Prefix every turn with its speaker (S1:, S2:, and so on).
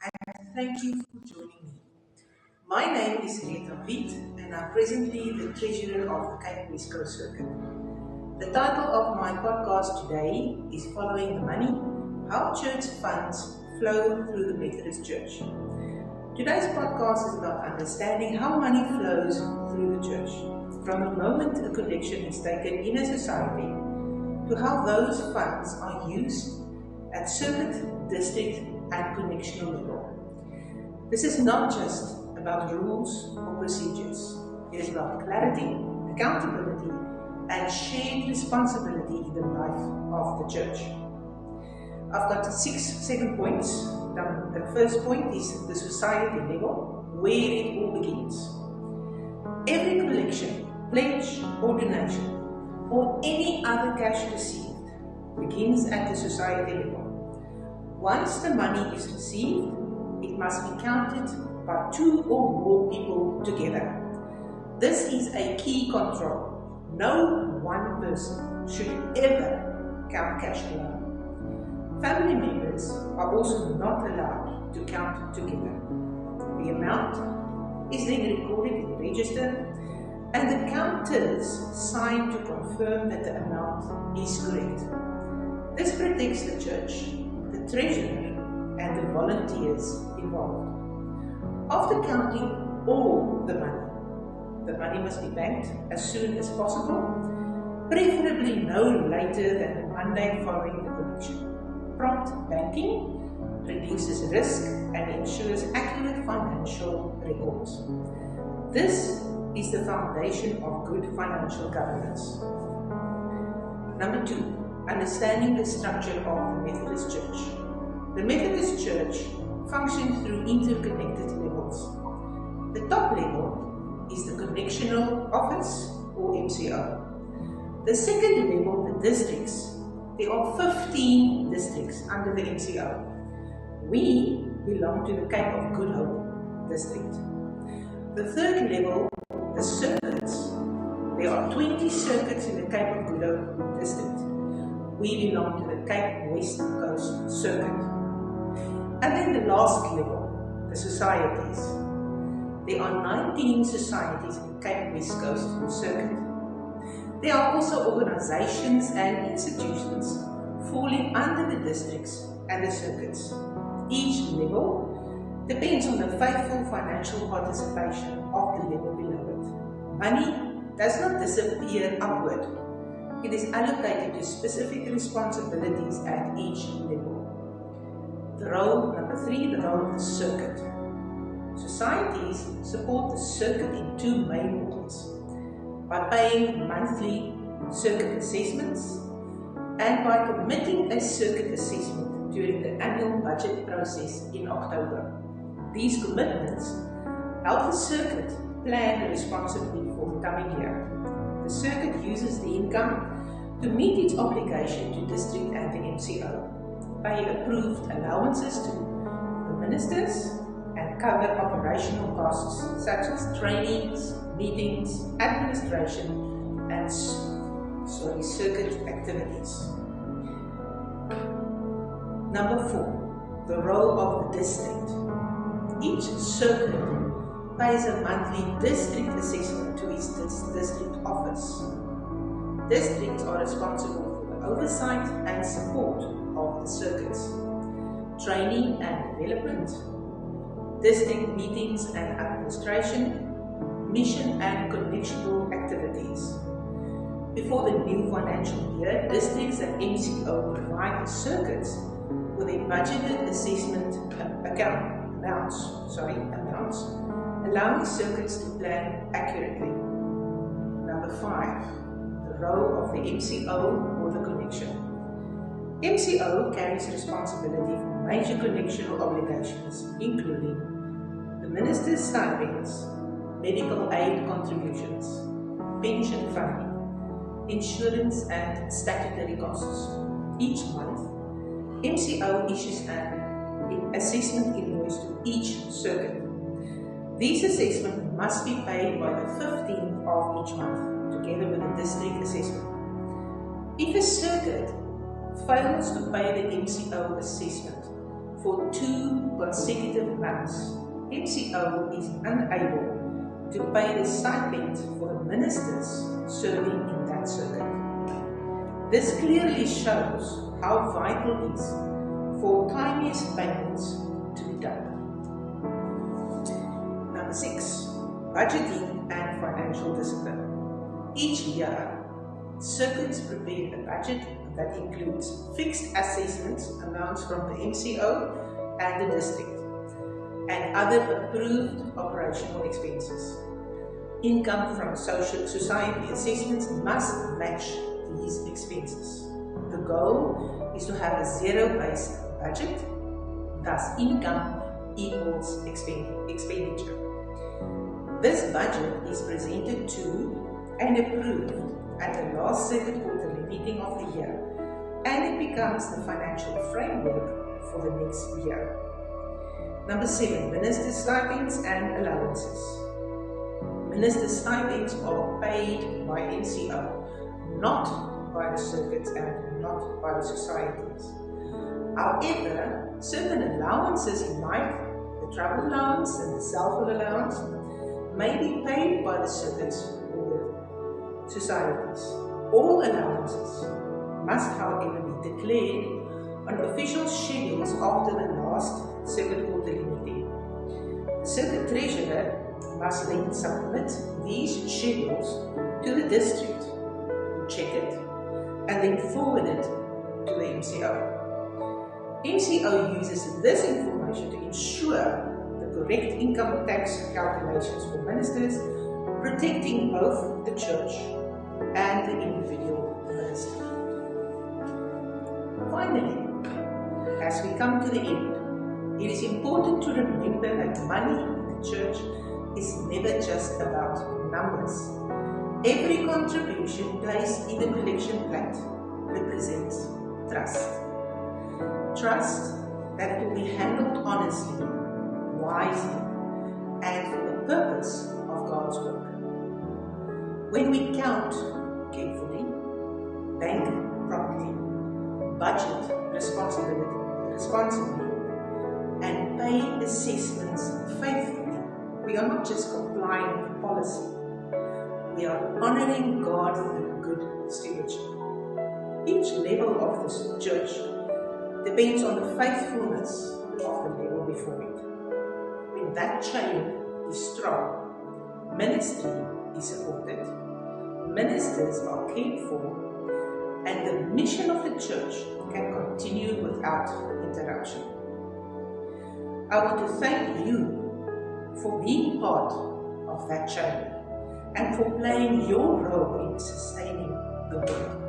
S1: and thank you for joining me. My name is Retha, wiid, and I'm presently the Treasurer of the Cape West Coast Circuit. The title of my podcast today is Following the Money, How Church Funds Flow Through the Methodist Church. Today's podcast is about understanding how money flows through the church, from the moment a collection is taken in a society to how those funds are used at circuit, district and connectional level. This is not just about rules or procedures. It is about clarity, accountability and shared responsibility in the life of the church. I've got 7 points. The first point is the society level, where it all begins. Every collection, pledge or donation or any other cash received begins at the society level. Once the money is received, it must be counted by 2 or more people together. This is a key control. No one person should ever count cash alone. Family members are also not allowed to count together. The amount is then recorded in the register and the counters sign to confirm that the amount is correct. This protects the church, the treasurer and the volunteers involved. After counting all the money must be banked as soon as possible, preferably no later than the Monday following the collection. Prompt banking reduces risk and ensures accurate financial records. This is the foundation of good financial governance. Number 2, understanding the structure of the Methodist Church. The Methodist Church functions through interconnected levels. The top level is the Connectional Office or MCO. The second level, the districts. There are 15 districts under the MCO. We belong to the Cape of Good Hope district. The third level, the circuits. There are 20 circuits in the Cape of Good Hope district. We belong to the Cape West Coast Circuit. And then the last level, the societies. There are 19 societies in the Cape West Coast Circuit. There are also organizations and institutions falling under the districts and the circuits. Each level depends on the faithful financial participation of the level below it. Money does not disappear upward. It is allocated to specific responsibilities at each level. The role, number 3, the role of the circuit. Societies support the circuit in 2 main ways. By paying monthly circuit assessments and by committing a circuit assessment during the annual budget process in October. These commitments help the circuit plan responsibly for the coming year. The circuit uses the income to meet its obligation to district and the MCO, pay approved allowances to the ministers and cover operational costs such as trainings, meetings, administration and circuit activities. Number 4, the role of the district. Each circuit pays a monthly district assessment to its district office. Districts are responsible for the oversight and support of the circuits, training and development, district meetings and administration, mission and connectional activities. Before the new financial year, districts and MCO provide the circuits with a budgeted assessment amounts, allowing circuits to plan accurately. Number 5, the role of the MCO or the connection. MCO carries responsibility for major connectional obligations, including the minister's stipends, medical aid contributions, pension funding, insurance and statutory costs. Each month, MCO issues an assessment invoice to each circuit. These assessments must be paid by the 15th of each month, together with a district assessment. If a circuit fails to pay the MCO assessment for 2 consecutive months, MCO is unable to pay the stipend for the ministers serving in that circuit. This clearly shows how vital it is for tiniest payments to be done. Number 6. Budgeting and financial discipline. Each year, circuits prepare a budget that includes fixed assessments amounts from the MCO and the district, and other approved operational expenses. Income from social society assessments must match these expenses. The goal is to have a zero-based budget, thus income equals expenditure. This budget is presented to and approved at the last circuit quarterly meeting of the year, and it becomes the financial framework for the next year. Number 7. Minister stipends and allowances. Minister stipends are paid by MCO, not by the circuits and not by the societies. However, certain allowances like the travel allowance and the cell phone allowance may be paid by the circuits or the societies. All allowances must, however, be declared on official schedules after the last circuit quarterly meeting. The circuit treasurer must then submit these schedules to the district, who check it, and then forward it to the MCO. MCO uses this information to ensure the correct income tax calculations for ministers, protecting both the church and the individual minister. Finally, as we come to the end, it is important to remember that money in the church is never just about numbers. Every contribution placed in the collection plate represents trust. Trust that it will be handled honestly, wisely, and for the purpose of God's work. When we count carefully, bank properly, budget responsibly, and pay assessments faithfully, we are not just complying with policy, we are honoring God through good stewardship. Each level of this church depends on the faithfulness of the level before it. When that chain is strong, ministry is supported, ministers are cared for, and the mission of the church can continue without interruption. I want to thank you for being part of that chain and for playing your role in sustaining the work.